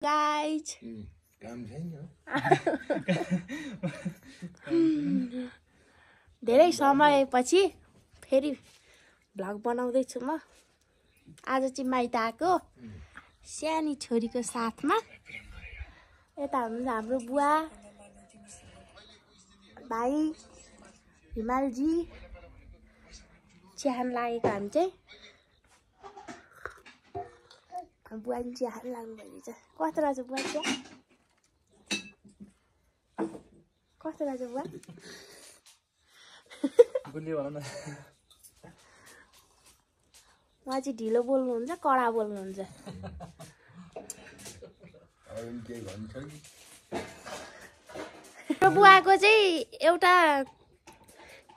Guys काम छैन धेरै समयपछि फेरि भ्लग बनाउँदैछु म। आज चाहिँ माइत आएको सानी छोरीको साथमा। यता हुनुहुन्छ हाम्रो बुवा, भाइ, हिमालजी, चिया खान लागेको हामी चाहिँ। बुवा पनि चिया खान लाग्नु भएको छ। कस्तो रहेछ बुवा चिया? कस्तो रहेछ बुवा? उहाँ चाहिँ ढिलो बोल्नुहुन्छ, कडा बोल्नुहुन्छ। बुवाको चाहिँ एउटा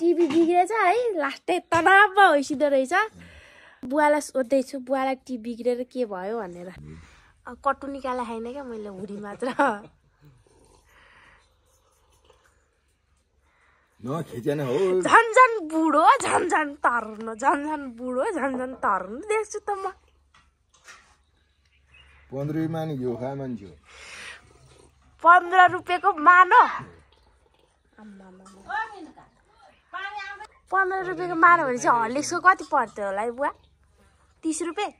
टिभी बिग्रेछ है, लास्टै तनावमा होइसिँदो रहेछ। बुवालाई सोध्दैछु बुवालाई टिभी बिग्रेर के भयो भनेर। कटु निकाले खाइन क्या मैले, हुरी मात्र। झन् बुढो झन् तर्नु, झन् बुढो झन् तर्नु देख्छु त म। 15 मानि घिउ खा मान्छे 15 रुपियाँको मानो। 15 रुपियाँको मानो भने चाहिँ हर्लिक्सको कति पर्थ्यो होला है बुवा? 30 रुपियाँ?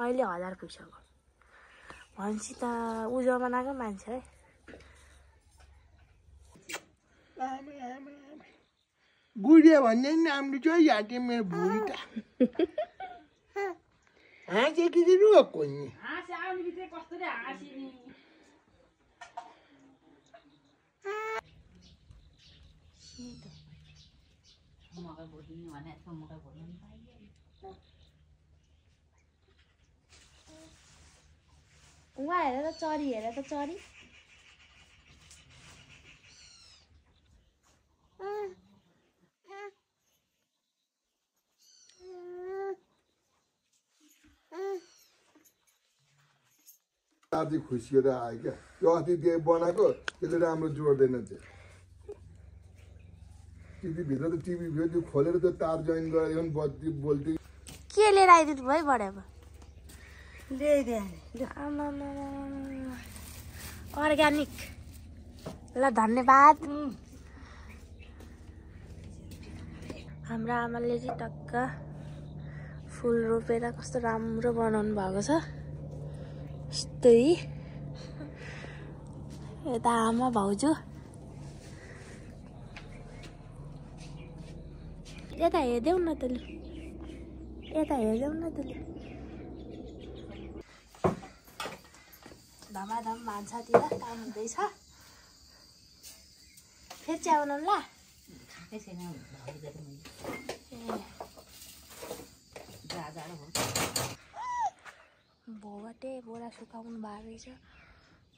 अहिले 1000 पुगिसक्यो भनेपछि त ऊ जमानाको मान्छे है। गुडिया भन्ने नामले चाहिँ यादे मेरो भुँडी त हाँसे कि रोको नि हाँसे आउने बित्तिकै कसरी हाँसे नि मकै भुट्ने भने मकै भुट्नु नि पाइयो। उहाँ हेर त चरी, हेर त चरी। साथी खुसिएर आयो क्या। त्यो अस्ति त्यो बनाएको त्यसले राम्रो जोड्दैन थियो। टिभी भित्र त टिभी त्यो खोलेर त्यो तार जोइन गरेर बत्ती बोल्थ्यो। के लिएर आइदिनु भयो बडामा? अर्ग्यानिक। ल धन्यवाद। हाम्रो आमाले चाहिँ टक्क फुल रोपेर कस्तो राम्रो बनाउनु भएको छ। यस्तै यता आमा भाउजू, यता हेर्देऊ न त लु, यता हेर्देऊ न त लु। धमाधम भान्सातिर काम हुँदैछ। फेरि चिया बनाउनु ल। खाएकै छैन भोगटे बोरा सुकाउनु भएको रहेछ।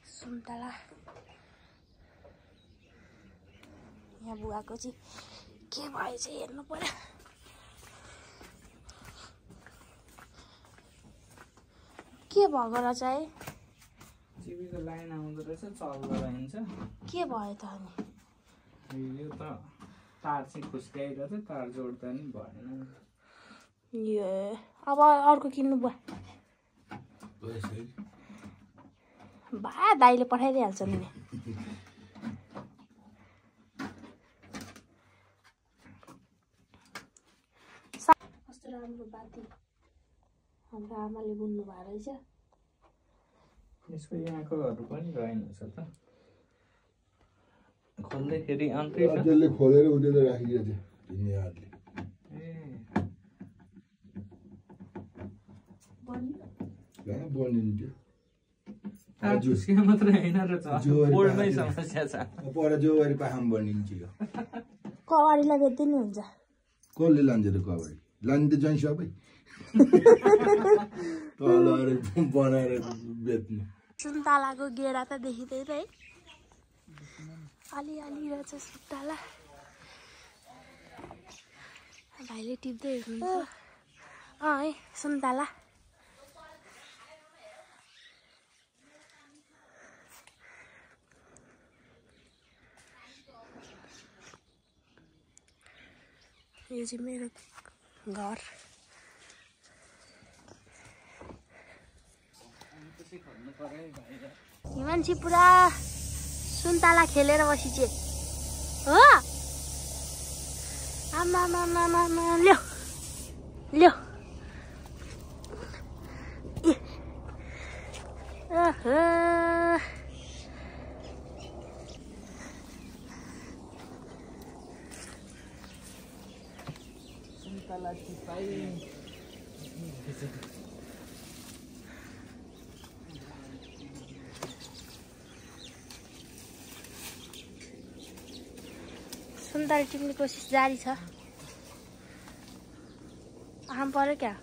सुन्तला यहाँ बुवाको चाहिँ के भयो चाहिँ हेर्नु पर्यो। के भएको रहेछ है? टिभीको लाइन आउँदो रहेछ, चल्दो रहन्छ। के भयो त अनि? यो त तार चाहिँ खुस्काइरहेको छ, तार जोड्दा नि भएन। ए अब अर्को किन्नु बुवा। बा दाइले पठाइदिइहाल्छ नि। कस्तो राम्रो बाती हाम्रो आमाले बुन्नु भएको रहेछ। यसको यहाँकोहरू पनि रहेनछ त। खोल्दैखेरि अन्तै छ। त्यसले खोलेर उठेर राखिदिएको थियो यिनीहरूले। कहाँ बनिन्थ्यो? झुस्किया मात्रै होइन रहेछ, बोर्डमै समस्या छ। पर जोवारी पाखामा बनिन्छ यो। कवाडीलाई बेच्दिनु हुन्छ। कसले लान्छ त कवाडी? लान्छ त चाहिँ सबै तल बनाएर बेच्नु। सुन्तलाको गेडा त देखिँदैन है, अलि रहेछ सुन्तला। भाइले टिप्दै हुनुहुन्छ। है सुन्तला। यो चाहिँ मेरो घर। मान्छे पुरा सुन्तला खेलेर बसिछे हो आमा ल्यो ल्यो सुन्तला टिपाई सुन्तला टिप्ने कोसिस जारी छ आम पर्यो क्या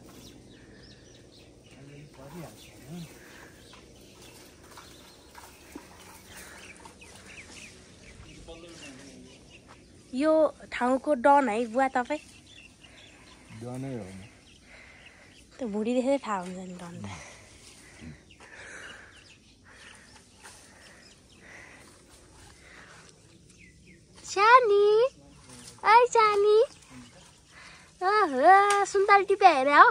यो ठाउँको डन है बुवा तपाईँ डनै हो त्यो भुँडी देखेर थाहा हुन्छ नि डन त सानी ऐ सानी ओहो सुन्तला टिपे हेरे हो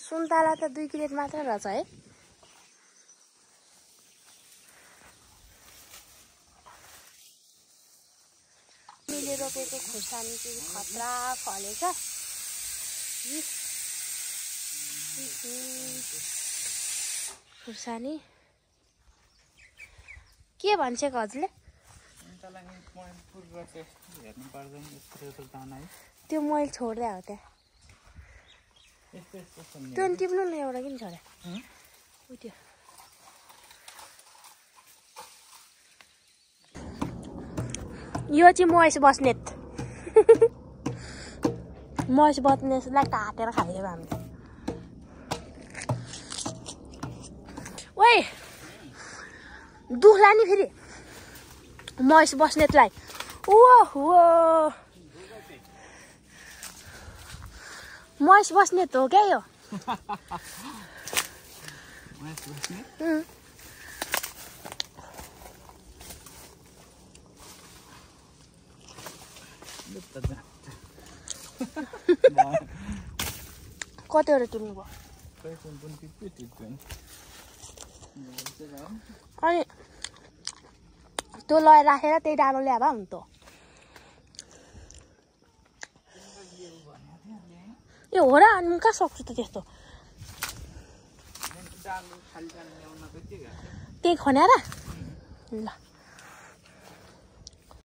सुन्तला त 2 क्रेट मात्र रहेछ है मैले रोपेको खुर्सानी चाहिँ खतरा फलेछ खुर्सानी के भन्छ हजुरले त्यो मैले छोड्दै हो त्यहाँ त्यो टिप्नु न एउटा किन छोडे त्यो यो चाहिँ महेश बस्नेत महेश बस्नेतलाई काटेर खाइदियो हामीले ओइ दुख्ला नि फेरि महेश बस्नेतलाई ओहो महेश बस्नेत हो क्या यो कतिवटा टिप्नु भयो अनि त्यो लगाएर राखेर त्यही डालो ल्याएर हुन्छ ए हो र अनि कहाँ सक्छु त त्यस्तो त्यही खन्याएर ल